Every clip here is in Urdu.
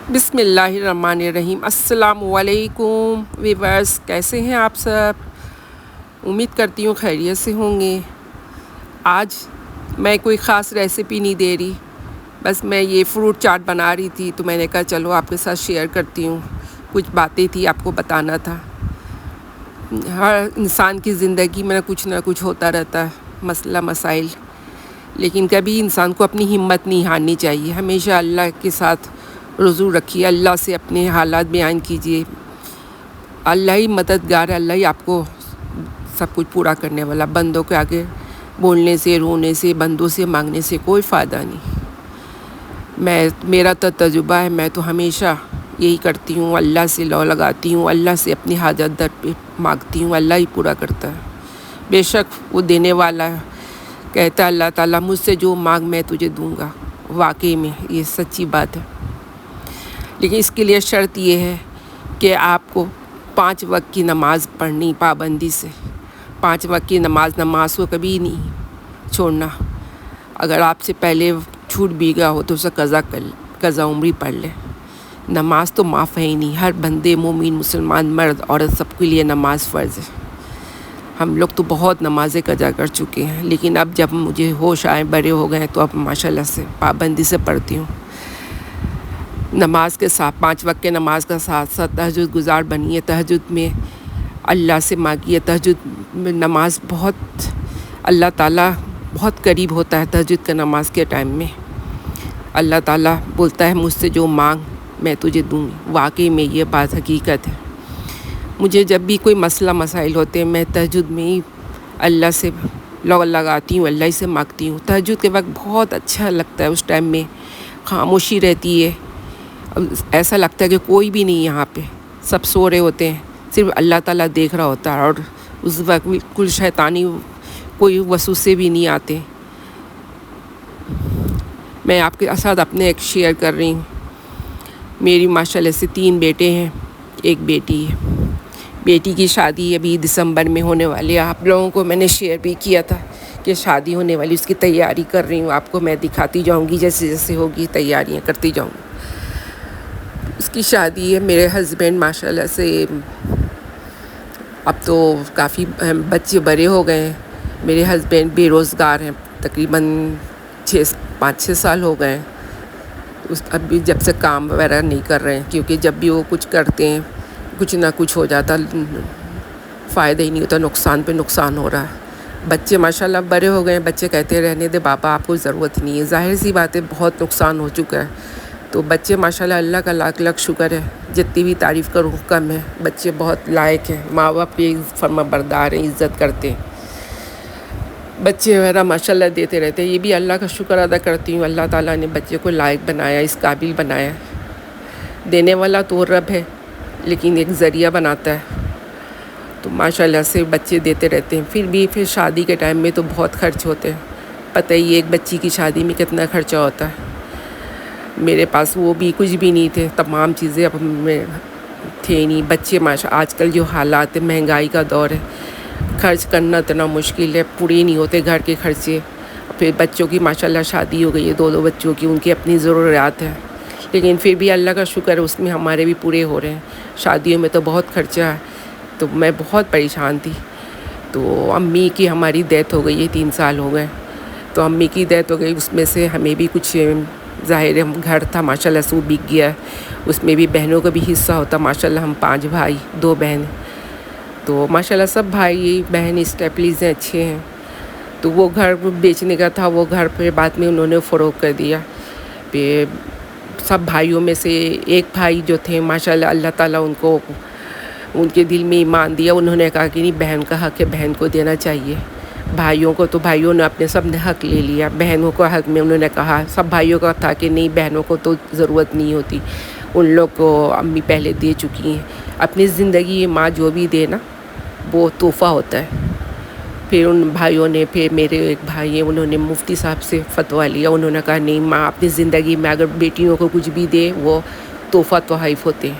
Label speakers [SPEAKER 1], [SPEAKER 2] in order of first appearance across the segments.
[SPEAKER 1] بسم اللہ الرحمن الرحیم۔ السلام علیکم ویورس، کیسے ہیں آپ سب؟ امید کرتی ہوں خیریت سے ہوں گے۔ آج میں کوئی خاص ریسیپی نہیں دے رہی، بس میں یہ فروٹ چاٹ بنا رہی تھی تو میں نے کہا چلو آپ کے ساتھ شیئر کرتی ہوں، کچھ باتیں تھی آپ کو بتانا تھا۔ ہر انسان کی زندگی میں کچھ نہ کچھ ہوتا رہتا ہے، مسئلہ مسائل، لیکن کبھی انسان کو اپنی ہمت نہیں ہارنی چاہیے۔ ہمیشہ اللہ کے ساتھ رجوع رکھیے، اللہ سے اپنے حالات بیان کیجیے۔ اللہ ہی مددگار ہے، اللہ ہی آپ کو سب کچھ پورا کرنے والا۔ بندوں کے آگے بولنے سے، رونے سے، بندوں سے مانگنے سے کوئی فائدہ نہیں۔ میرا تو تجربہ ہے، میں تو ہمیشہ یہی کرتی ہوں، اللہ سے لو لگاتی ہوں، اللہ سے اپنی حاجت در پہ مانگتی ہوں، اللہ ہی پورا کرتا ہے۔ بے شک وہ دینے والا ہے، کہتا ہے اللہ تعالیٰ مجھ سے جو مانگ میں تجھے دوں گا۔ واقعی میں یہ سچی بات ہے، لیکن اس کے لیے شرط یہ ہے کہ آپ کو 5 وقت کی نماز پڑھنی پابندی سے۔ 5 وقت کی نماز کو کبھی نہیں چھوڑنا۔ اگر آپ سے پہلے چھوٹ بھی گیا ہو تو اسے قضا عمری پڑھ لے۔ نماز تو معاف ہے ہی نہیں، ہر بندے، مومن، مسلمان، مرد عورت سب کے لیے نماز فرض ہے۔ ہم لوگ تو بہت نمازیں قضا کر چکے ہیں، لیکن اب جب مجھے ہوش آئے، بڑے ہو گئے، تو اب ماشاءاللہ سے پابندی سے پڑھتی ہوں۔ نماز کے ساتھ 5 وقت کے نماز کا ساتھ ساتھ تہجد گزار بنیے۔ تہجد میں اللہ سے مانگیے۔ تہجد میں نماز بہت، اللہ تعالیٰ بہت قریب ہوتا ہے تہجد کے نماز کے ٹائم میں۔ اللہ تعالیٰ بولتا ہے مجھ سے جو مانگ میں تجھے دوں گی۔ واقعی میں یہ بات حقیقت ہے۔ مجھے جب بھی کوئی مسئلہ مسائل ہوتے ہیں، میں تہجد میں ہی اللہ سے لگاتی ہوں، اللہ ہی سے مانگتی ہوں۔ تہجد کے وقت بہت اچھا لگتا ہے، اس ٹائم میں خاموشی رہتی ہے، ایسا لگتا ہے کہ کوئی بھی نہیں یہاں پہ، سب سو رہے ہوتے ہیں، صرف اللہ تعالیٰ دیکھ رہا ہوتا ہے، اور اس وقت بالکل شیطانی کوئی وسوسے بھی نہیں آتے۔ میں آپ کے ساتھ اپنے ایک شیئر کر رہی ہوں۔ میری ماشاءاللہ سے 3 بیٹے ہیں، ایک بیٹی ہے۔ بیٹی کی شادی ابھی دسمبر میں ہونے والی ہے۔ آپ لوگوں کو میں نے شیئر بھی کیا تھا کہ شادی ہونے والی، اس کی تیاری کر رہی ہوں، آپ کو میں دکھاتی جاؤں گی، جیسے جیسے ہوگی تیاریاں کرتی جاؤں گی۔ اس کی شادی ہے۔ میرے ہسبینڈ ماشاءاللہ سے اب تو کافی بچے بڑے ہو گئے ہیں۔ میرے ہسبینڈ بے روزگار ہیں، تقریباً 5-6 سال ہو گئے ہیں۔ اب بھی جب سے کام وغیرہ نہیں کر رہے ہیں، کیونکہ جب بھی وہ کچھ کرتے ہیں کچھ نہ کچھ ہو جاتا، فائدہ ہی نہیں ہوتا، نقصان پہ نقصان ہو رہا ہے۔ بچے ماشاءاللہ بڑے ہو گئے ہیں، بچے کہتے رہنے دے بابا، آپ کو ضرورت نہیں ہے۔ ظاہر سی بات ہے، بہت نقصان ہو چکا ہے، تو بچے ماشاءاللہ اللہ کا لاکھ لاکھ شکر ہے، جتنی بھی تعریف کروں کم ہے۔ بچے بہت لائق ہیں، ماں باپ کی فرما بردار ہیں، عزت کرتے ہیں۔ بچے وغیرہ ماشاءاللہ دیتے رہتے ہیں، یہ بھی اللہ کا شکر ادا کرتی ہوں۔ اللہ تعالیٰ نے بچے کو لائق بنایا، اس قابل بنایا۔ دینے والا تو رب ہے، لیکن ایک ذریعہ بناتا ہے، تو ماشاءاللہ سے بچے دیتے رہتے ہیں۔ پھر شادی کے ٹائم میں تو بہت خرچ ہوتے ہیں، پتہ ہی ایک بچی کی شادی میں کتنا خرچہ ہوتا ہے۔ میرے پاس وہ بھی کچھ بھی نہیں تھے، تمام چیزیں اب میں تھے نہیں۔ بچے آج کل جو حالات ہے، مہنگائی کا دور ہے، خرچ کرنا اتنا مشکل ہے، پورے نہیں ہوتے گھر کے خرچے۔ پھر بچوں کی ماشاءاللہ شادی ہو گئی ہے، 2 بچوں کی، ان کی اپنی ضروریات ہیں، لیکن پھر بھی اللہ کا شکر ہے، اس میں ہمارے بھی پورے ہو رہے ہیں۔ شادیوں میں تو بہت خرچہ ہے، تو میں بہت پریشان تھی۔ تو امی کی ہماری ڈیتھ ہو گئی ہے، 3 سال ہو گئے، تو امی کی ڈیتھ ہو گئی، اس میں سے ہمیں بھی کچھ، ظاہر ہے گھر تھا ماشاءاللہ سے وہ بک گیا، اس میں بھی بہنوں کا بھی حصہ ہوتا۔ ماشاءاللہ ہم 5 بھائی 2 بہن، تو ماشاءاللہ سب بھائی بہن اسٹیبلش ہیں، اچھے ہیں۔ تو وہ گھر بیچنے کا تھا، وہ گھر پھر بعد میں انہوں نے فروخت کر دیا۔ پھر سب بھائیوں میں سے ایک بھائی جو تھے ماشاءاللہ اللہ تعالیٰ ان کو، ان کے دل میں ایمان دیا، انہوں نے کہا کہ نہیں، بہن کا حق ہے، بہن کو دینا چاہیے۔ بھائیوں کو تو بھائیوں نے اپنے سب نے حق لے لیا، بہنوں کو حق میں انہوں نے کہا، سب بھائیوں کا تھا کہ نہیں، بہنوں کو تو ضرورت نہیں ہوتی، ان لوگ کو امی پہلے دے چکی ہیں۔ اپنی زندگی ماں جو بھی دے نا، وہ تحفہ ہوتا ہے۔ پھر ان بھائیوں نے، پھر میرے ایک بھائی ہیں، انہوں نے مفتی صاحب سے فتویٰ لیا، انہوں نے کہا نہیں، ماں اپنی زندگی میں اگر بیٹیوں کو کچھ بھی دے وہ تحفہ تحائف ہوتے ہیں،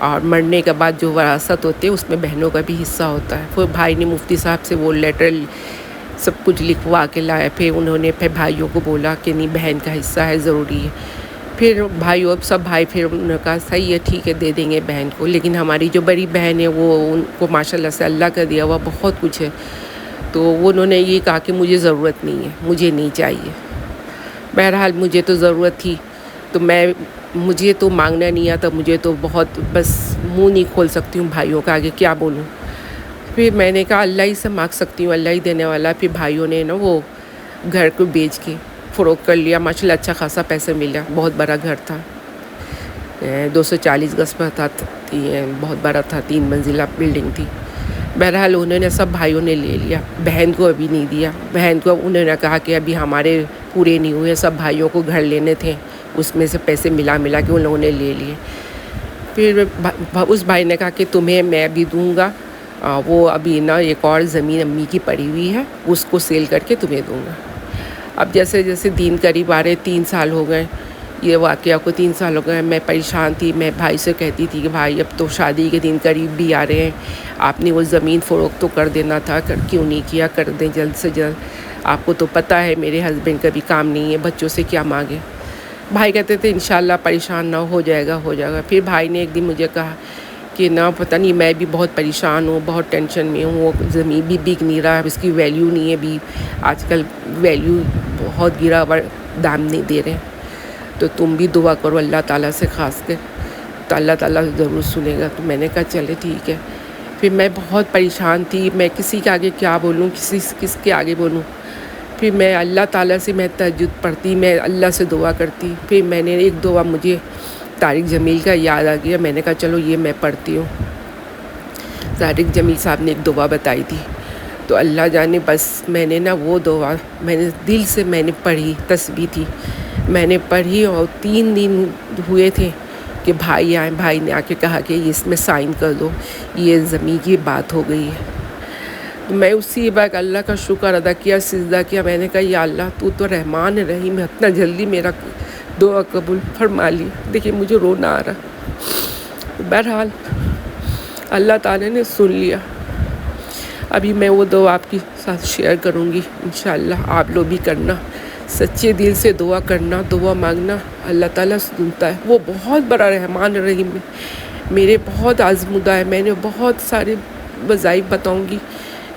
[SPEAKER 1] اور مرنے کے بعد جو وراثت ہوتے ہیں اس میں بہنوں کا بھی حصہ ہوتا ہے۔ پھر بھائی نے مفتی صاحب سے وہ لیٹر سب کچھ لکھوا کے لایا، پھر انہوں نے پھر بھائیوں کو بولا کہ نہیں، بہن کا حصہ ہے، ضروری ہے۔ پھر بھائی اور سب بھائی پھر انہوں نے کہا صحیح ہے ٹھیک ہے دے دیں گے بہن کو، لیکن ہماری جو بڑی بہن ہے وہ ان کو ماشاءاللہ سے اللہ کا دیا ہوا بہت کچھ ہے، تو وہ انہوں نے یہ کہا کہ مجھے ضرورت نہیں ہے، مجھے نہیں چاہیے۔ بہرحال مجھے تو ضرورت تھی، تو مجھے تو مانگنا نہیں آتا، مجھے تو بہت بس منہ نہیں کھول سکتی ہوں بھائیوں کا آگے کیا بولوں۔ پھر میں نے کہا اللہ ہی سے مانگ سکتی ہوں، اللہ ہی دینے والا۔ پھر بھائیوں نے نا وہ گھر کو بیچ کے فروخت کر لیا، ماشاءاللہ اچھا خاصا پیسے ملا، بہت بڑا گھر تھا، 240 گز پر تھا، بہت بڑا تھا، 3 منزلہ بلڈنگ تھی۔ بہرحال انہوں نے سب بھائیوں نے لے لیا، بہن کو ابھی نہیں دیا۔ بہن کو انہوں نے کہا کہ ابھی ہمارے پورے نہیں ہوئے، سب بھائیوں کو گھر لینے تھے، اس میں سے پیسے ملا کے ان لوگوں نے لے لیے۔ پھر اس بھائی نے کہا کہ تمہیں میں ابھی دوں گا، وہ ابھی نا ایک اور زمین امی کی پڑی ہوئی ہے، اس کو سیل کر کے تمہیں دوں گا۔ اب جیسے جیسے دین قریب آ رہے، 3 سال ہو گئے یہ واقعہ کو، 3 سال ہو گئے، میں پریشان تھی۔ میں بھائی سے کہتی تھی کہ بھائی اب تو شادی کے دن قریب بھی آ رہے ہیں، آپ نے وہ زمین فروخت تو کر دینا تھا، کیوں نہیں کیا؟ کر دیں جلد سے جلد، آپ کو تو پتہ ہے میرے ہسبینڈ کا بھی کام نہیں ہے، بچوں سے کیا مانگے؟ بھائی کہتے تھے انشاءاللہ پریشان نہ ہو جائے گا ہو جائے گا۔ پھر بھائی نے ایک دن مجھے کہا کہ نہ پتہ نہیں میں بھی بہت پریشان ہوں، بہت ٹینشن میں ہوں، وہ زمین بھی بک نہیں رہا، اس کی ویلیو نہیں ہے، بھی آج کل ویلیو بہت گرا ہوا، دام نہیں دے رہے، تو تم بھی دعا کرو اللہ تعالیٰ سے خاص کے، تو اللہ تعالیٰ ضرور سنے گا۔ تو میں نے کہا چلے ٹھیک ہے۔ پھر میں بہت پریشان تھی، میں کسی کے آگے کیا بولوں، کس کے آگے بولوں؟ پھر میں اللہ تعالیٰ سے میں تہجد پڑھتی، میں اللہ سے دعا کرتی۔ پھر میں نے ایک دعا مجھے طارق جمیل کا یاد آ گیا، میں نے کہا چلو یہ میں پڑھتی ہوں۔ طارق جمیل صاحب نے ایک دعا بتائی تھی، تو اللہ جانے بس میں نے نا وہ دعا میں نے دل سے میں نے پڑھی، تسبیح تھی، میں نے پڑھی، اور 3 دن ہوئے تھے کہ بھائی آئے، بھائی نے آ کے کہا کہ اس میں سائن کر دو، یہ زمین کی بات ہو گئی ہے۔ تو میں اسی وقت اللہ کا شکر ادا کیا، سجدہ کیا، میں نے کہا یا اللہ تو رحمان رحیم ہے، اتنا جلدی میرا دعا قبول فرما لی۔ دیکھیے مجھے رونا آ رہا۔ بہرحال اللہ تعالیٰ نے سن لیا۔ ابھی میں وہ دعا آپ کے ساتھ شیئر کروں گی انشاءاللہ، آپ لوگ بھی کرنا، سچے دل سے دعا کرنا، دعا مانگنا، اللہ تعالیٰ سنتا ہے، وہ بہت بڑا رحمان رحیم ہے۔ میرے بہت آزمودہ ہے، میں نے بہت سارے وظائف بتاؤں گی،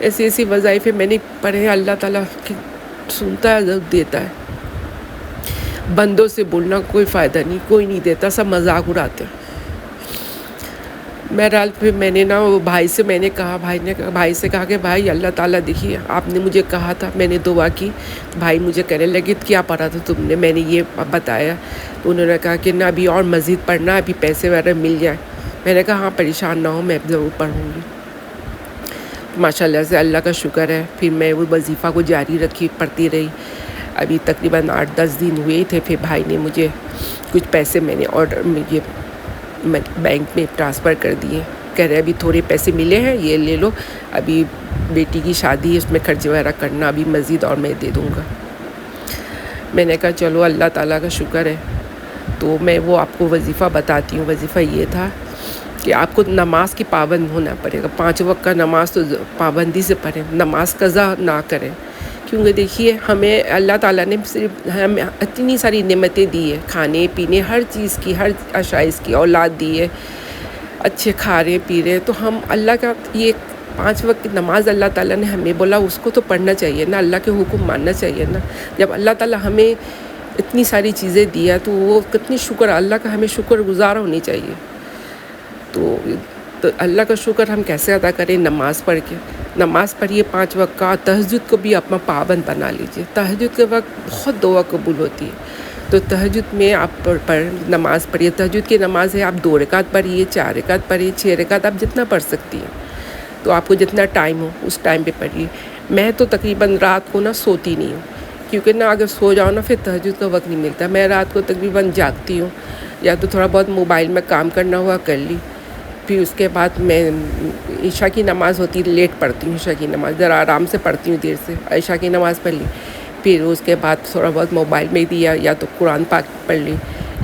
[SPEAKER 1] ایسی وظائف میں نے پڑھے ہیں، اللہ تعالیٰ سنتا ہے، ضرور دیتا ہے۔ بندوں سے بولنا کوئی فائدہ نہیں، کوئی نہیں دیتا، سب مذاق اڑاتے ہیں۔ بہرحال پھر میں نے نا وہ بھائی سے میں نے کہا، بھائی سے کہا کہ بھائی اللہ تعالیٰ دیکھیے آپ نے مجھے کہا تھا، میں نے دعا کی، بھائی مجھے کہنے لگے کیا پڑھا تھا تم نے؟ میں نے یہ بتایا، تو انہوں نے کہا کہ نہ ابھی اور مزید پڑھنا، ابھی پیسے وغیرہ مل جائیں۔ میں نے کہا ہاں پریشان نہ ہو، میں ضرور پڑھوں گی۔ ماشاءاللہ سے اللہ کا شکر ہے، پھر میں وہ وظیفہ کو جاری رکھی، پڑھتی رہی۔ ابھی تقریباً 8-10 دن ہوئے تھے، پھر بھائی نے مجھے کچھ پیسے میں نے مجھے بینک میں ٹرانسفر کر دیے، کہہ رہے ابھی تھوڑے پیسے ملے ہیں یہ لے لو، ابھی بیٹی کی شادی ہے اس میں خرچ وغیرہ کرنا، ابھی مزید اور میں دے دوں گا۔ میں نے کہا چلو اللہ تعالیٰ کا شکر ہے۔ تو میں وہ آپ کو وظیفہ بتاتی ہوں۔ وظیفہ یہ تھا کہ آپ کو نماز کی پابند ہونا پڑے گا، 5 وقت کا نماز تو پابندی سے پڑھیں، نماز قضا نہ کریں، کیونکہ دیکھیے ہمیں اللہ تعالیٰ نے صرف ہمیں اتنی ساری نعمتیں دی ہے، کھانے پینے ہر چیز کی، ہر آشائش کی، اولاد دی ہے، اچھے کھا رہے پی رہے، تو ہم اللہ کا یہ 5 وقت کی نماز اللہ تعالیٰ نے ہمیں بولا اس کو تو پڑھنا چاہیے نا، اللہ کے حکم ماننا چاہیے نا۔ جب اللہ تعالیٰ ہمیں اتنی ساری چیزیں دیا تو وہ کتنی شکر، اللہ کا ہمیں شکر گزار ہونی چاہیے۔ تو اللہ کا شکر ہم کیسے ادا کریں؟ نماز پڑھ کے، نماز پڑھیے 5 وقت کا، تہجد کو بھی اپنا پابند بنا لیجیے۔ تہجد کے وقت بہت دعا قبول ہوتی ہے، تو تہجد میں آپ نماز پڑھیے۔ تہجد کی نماز ہے، آپ 2 رکعت پڑھیے، 4 رکعت پڑھیے، 6 رکعت، آپ جتنا پڑھ سکتی ہیں، تو آپ کو جتنا ٹائم ہو اس ٹائم پہ پڑھیے۔ میں تو تقریباً رات کو نا سوتی نہیں ہوں، کیونکہ نا اگر سو جاؤ نا پھر تہجد کا وقت نہیں ملتا۔ میں رات کو تقریباً جاگتی ہوں، یا تو تھوڑا بہت موبائل میں کام کرنا ہوا کر لی، پھر اس کے بعد میں عشاء کی نماز ہوتی ہے، لیٹ پڑھتی ہوں عشاء کی نماز، ذرا آرام سے پڑھتی ہوں، دیر سے عشاء کی نماز پڑھ لی، پھر اس کے بعد تھوڑا بہت موبائل میں دیا، یا تو قرآن پاک پڑھ لی،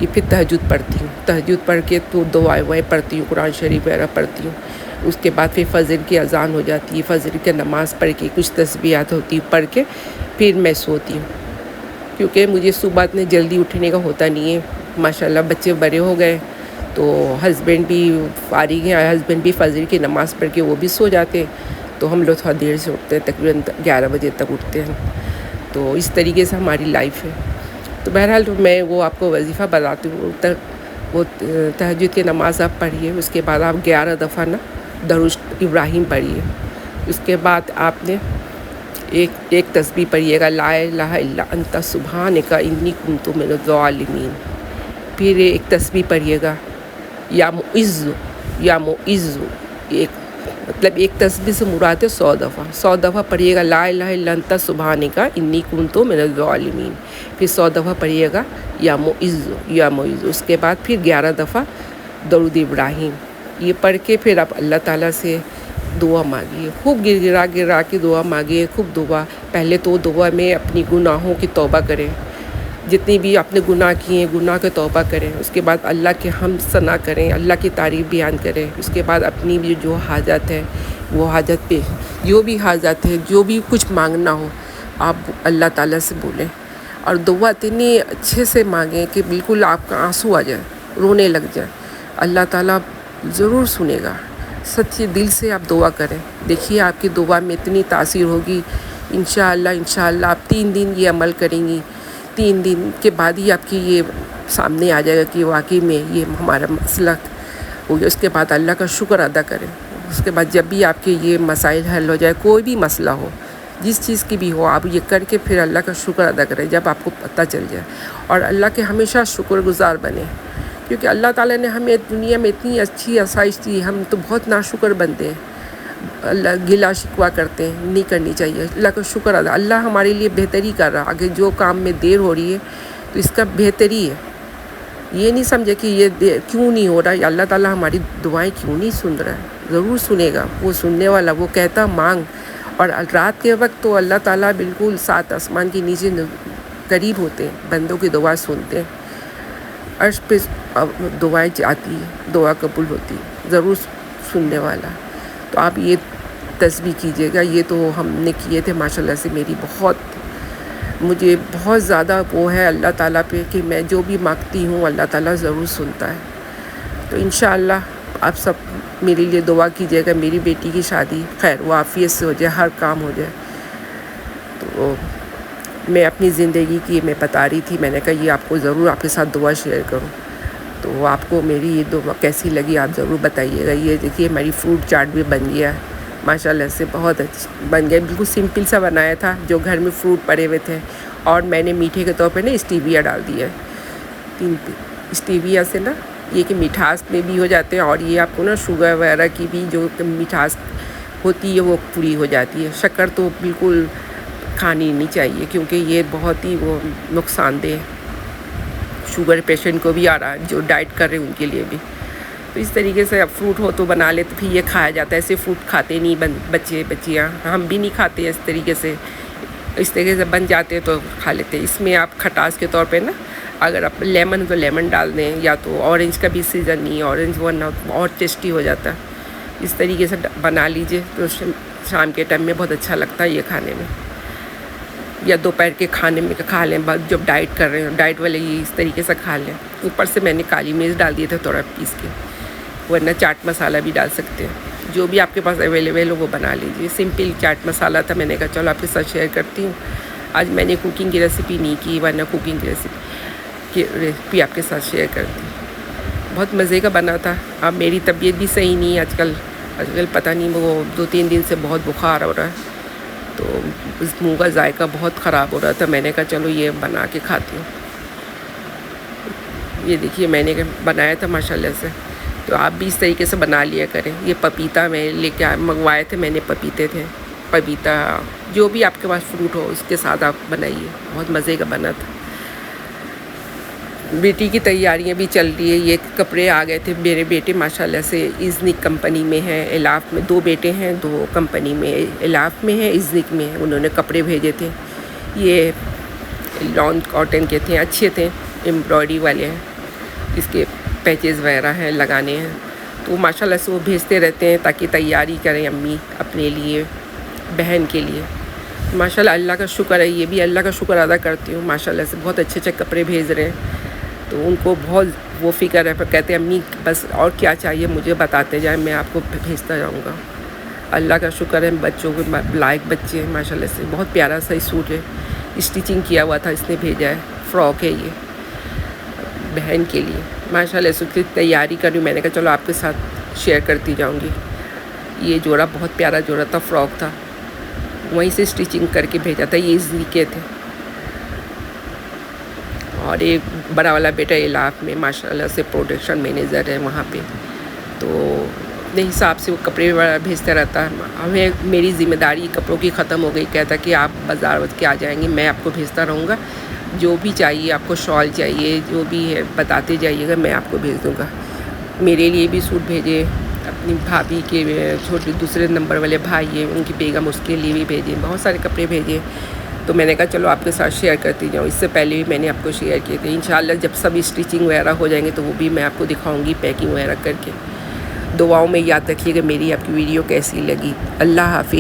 [SPEAKER 1] یہ پھر تہجد پڑھتی ہوں۔ تہجد پڑھ کے تو دعائیں پڑھتی ہوں، قرآن شریف وغیرہ پڑھتی ہوں۔ اس کے بعد پھر فجر کی اذان ہو جاتی ہے، فجر کی نماز پڑھ کے کچھ تسبیحات ہوتی پڑھ کے پھر میں سوتی ہوں، کیونکہ مجھے صبح اتنے جلدی اٹھنے کا ہوتا نہیں ہے، ماشاءاللہ بچے بڑے ہو گئے تو ہسبینڈ بھی فارغ ہیں، ہسبینڈ بھی فجر کی نماز پڑھ کے وہ بھی سو جاتے ہیں، تو ہم لوگ تھوڑا دیر سے اٹھتے ہیں، تقریباً 11 بجے تک اٹھتے ہیں. تو اس طریقے سے ہماری لائف ہے. تو بہرحال میں وہ آپ کو وظیفہ بتاتی ہوں. وہ تہجد کی نماز آپ پڑھیے، اس کے بعد آپ 11 دفعہ نا درود ابراہیم پڑھیے. اس کے بعد آپ نے ایک تسبیح پڑھیے گا، لا الہ الا انت سبحانک انی کنت من الظالمین. پھر ایک تسبیح پڑھیے گا، یا معز یا معز. مطلب ایک تسبیح سے مراد ہے 100 دفعہ پڑھیے گا لا الہ الا انت سبحانک انی کنت من الظالمین. پھر 100 دفعہ پڑھیے گا یا معز یا معز. اس کے بعد پھر 11 دفعہ درود ابراہیم. یہ پڑھ کے پھر آپ اللہ تعالیٰ سے دعا مانگیے، خوب گر گرا کے دعا مانگیے، خوب دعا. پہلے تو دعا میں اپنی گناہوں کی توبہ کریں، جتنی بھی آپ نے گناہ کیے ہیں گناہ کی توبہ کریں. اس کے بعد اللہ کے حمد ثنا کریں، اللہ کی تعریف بیان کریں. اس کے بعد اپنی بھی جو حاجت ہے وہ حاجت پہ جو بھی حاجت ہے، جو بھی کچھ مانگنا ہو آپ اللہ تعالیٰ سے بولیں. اور دعا اتنی اچھے سے مانگیں کہ بالکل آپ کا آنسو آ جائے، رونے لگ جائے. اللہ تعالیٰ ضرور سنے گا. سچے دل سے آپ دعا کریں، دیکھیے آپ کی دعا میں اتنی تاثیر ہوگی. انشاءاللہ آپ 3 دن یہ عمل کریں گی، 3 دن کے بعد ہی آپ کی یہ سامنے آ جائے گا کہ واقعی میں یہ ہمارا مسئلہ ہو گیا. اس کے بعد اللہ کا شکر ادا کریں. اس کے بعد جب بھی آپ کے یہ مسائل حل ہو جائے، کوئی بھی مسئلہ ہو، جس چیز کی بھی ہو، آپ یہ کر کے پھر اللہ کا شکر ادا کریں جب آپ کو پتہ چل جائے. اور اللہ کے ہمیشہ شکر گزار بنیں، کیونکہ اللہ تعالیٰ نے ہمیں دنیا میں اتنی اچھی آسائش دی. ہم تو بہت ناشکر بنتے ہیں، اللہ گلا شکوہ کرتے ہیں، نہیں کرنی چاہیے. اللہ کا شکر ادا، اللہ ہمارے لیے بہتری کر رہا. اگر جو کام میں دیر ہو رہی ہے تو اس کا بہتری ہے. یہ نہیں سمجھے کہ یہ کیوں نہیں ہو رہا، اللہ تعالیٰ ہماری دعائیں کیوں نہیں سن رہا ہے. ضرور سنے گا، وہ سننے والا. وہ کہتا مانگ. اور رات کے وقت تو اللہ تعالیٰ بالکل 7 آسمان کے نیچے قریب ہوتے ہیں، بندوں کی دعا سنتے ہیں. عرش پہ دعائیں جاتی ہیں، دعا قبول ہوتی ہے، ضرور سننے والا. تو آپ یہ تسبیح کیجیے گا. یہ تو ہم نے کیے تھے ماشاءاللہ سے. مجھے بہت زیادہ وہ ہے اللہ تعالیٰ پہ کہ میں جو بھی مانگتی ہوں اللہ تعالیٰ ضرور سنتا ہے. تو انشاءاللہ آپ سب میرے لیے دعا کیجیے گا. میری بیٹی کی شادی خیر و عافیت سے ہو جائے، ہر کام ہو جائے. تو میں اپنی زندگی کی میں بتا رہی تھی، میں نے کہا یہ آپ کو ضرور آپ کے ساتھ دعا شیئر کروں. تو آپ کو میری یہ دعا کیسی لگی آپ ضرور بتائیے گا. یہ دیکھیے میری فروٹ چاٹ بھی بن گیا ہے ماشاءاللہ سے، بہت اچھا بن گیا. بالکل سمپل سا بنایا تھا، جو گھر میں فروٹ پڑے ہوئے تھے. اور میں نے میٹھے کے طور پہ نا اسٹیویا ڈال دیا ہے. اسٹیویا سے نا یہ کہ مٹھاس میں بھی ہو جاتے ہیں، اور یہ آپ کو نا شوگر وغیرہ کی بھی جو مٹھاس ہوتی ہے وہ پوری ہو جاتی ہے. شکر تو بالکل کھانی نہیں چاہیے کیونکہ یہ بہت ہی وہ نقصان دہ ہے. شوگر پیشنٹ کو بھی آ رہا ہے، جو ڈائٹ کر رہے ہیں ان کے لیے بھی. تو اس طریقے سے اب فروٹ ہو تو بنا لے تو پھر یہ کھایا جاتا ہے. ایسے فروٹ کھاتے نہیں بچے بچیاں، ہم بھی نہیں کھاتے. اس طریقے سے بن جاتے تو کھا لیتے. اس میں آپ کھٹاس کے طور پہ نا اگر آپ لیمن تو لیمن ڈال دیں، یا تو اورنج کا بھی سیزن نہیں، اورنج ورنہ اور ٹیسٹی ہو جاتا ہے. اس طریقے سے بنا لیجئے تو شام کے ٹائم میں بہت اچھا لگتا ہے یہ کھانے میں، یا دوپہر کے کھانے میں کھا لیں. جب ڈائٹ کر رہے ہیں، ڈائٹ والے یہ اس طریقے سے کھا لیں. اوپر سے میں نے کالی مرچ ڈال دیے تھے تھوڑا پیس کے، ورنہ چاٹ مسالہ بھی ڈال سکتے ہیں. جو بھی آپ کے پاس اویلیبل ہو وہ بنا لیجیے. سمپل چاٹ مسالہ تھا، میں نے کہا چلو آپ کے ساتھ شیئر کرتی ہوں. آج میں نے کوکنگ کی ریسیپی نہیں کی، ورنہ کوکنگ کی ریسیپی آپ کے ساتھ شیئر کرتی ہوں. بہت مزے کا بنا تھا. اب میری طبیعت بھی صحیح نہیں ہے آج کل پتہ نہیں، وہ 2-3 دن سے بہت بخار ہو رہا ہے، تو اس منہ کا ذائقہ بہت خراب ہو رہا تھا. میں نے کہا چلو یہ بنا کے کھاتی ہوں. یہ دیکھیے میں نے بنایا تھا ماشاءاللہ سے. تو آپ بھی اس طریقے سے بنا لیا کریں. یہ پپیتا میں لے کے منگوائے تھے میں نے، پپیتے تھے، پپیتا جو بھی آپ کے پاس فروٹ ہو اس کے ساتھ آپ بنائیے. بہت مزے کا بنا تھا. بیٹی کی تیاریاں بھی چل رہی ہے. یہ کپڑے آ گئے تھے. میرے بیٹے ماشاءاللہ سے ازنک کمپنی میں ہیں، الاف میں. 2 بیٹے ہیں، 2 کمپنی میں، الاف میں ہے، ازنک میں ہے. انہوں نے کپڑے بھیجے تھے. یہ لان کاٹن کے تھے، اچھے تھے، امبرائڈری والے ہیں. اس کے پیچز وغیرہ ہیں لگانے ہیں. تو ماشاءاللہ سے وہ بھیجتے رہتے ہیں تاکہ تیاری کریں امی اپنے لیے، بہن کے لیے. ماشاءاللہ اللہ کا شکر ہے. یہ بھی اللہ کا شکر ادا کرتی ہوں. ماشاءاللہ سے بہت اچھے اچھے کپڑے بھیج رہے ہیں. تو ان کو بہت وہ فکر ہے، پر کہتے ہیں امی بس اور کیا چاہیے مجھے بتاتے جائیں، میں آپ کو بھیجتا جاؤں گا۔ اللہ کا شکر ہے بچوں کے لائق بچے ہیں ماشاء اللہ سے۔ بہت پیارا سا سوٹ ہے، اسٹیچنگ کیا ہوا تھا، اس نے بھیجا ہے، فراک ہے یہ بہن کے لیے ماشاء اللہ۔ اس کی تیاری کر رہی ہوں، میں نے کہا چلو آپ کے ساتھ شیئر کرتی جاؤں گی۔ یہ جوڑا بہت پیارا جوڑا تھا، فراک تھا، وہیں سے اسٹیچنگ کر کے بھیجا تھا، یہ ایزی کے تھے۔ اور ایک بڑا والا بیٹا علاق میں ماشاء اللہ سے پروڈکشن مینیجر ہے وہاں پہ، تو اپنے حساب سے وہ کپڑے وغیرہ بھیجتا رہتا ہے۔ ہمیں میری ذمہ داری کپڑوں کی ختم ہو گئی، کہتا کہ آپ بازار کے آ جائیں گے، میں آپ کو بھیجتا رہوں گا، جو بھی چاہیے آپ کو، شال چاہیے جو بھی ہے بتاتے جائیے گا، میں آپ کو بھیج دوں گا۔ میرے لیے بھی سوٹ بھیجے، اپنی بھابھی کے چھوٹے دوسرے نمبر والے بھائی ہیں ان کی بیگم، اس کے لیے بھی بھیجے، بہت سارے کپڑے بھیجے۔ تو میں نے کہا چلو آپ کے ساتھ شیئر کرتی جاؤں، اس سے پہلے بھی میں نے آپ کو شیئر کیے تھے۔ انشاءاللہ جب سب اسٹیچنگ وغیرہ ہو جائیں گے تو وہ بھی میں آپ کو دکھاؤں گی پیکنگ وغیرہ کر کے۔ دعاؤں میں یاد رکھیے گا میری آپ کی ویڈیو کیسی لگی۔ اللہ حافظ۔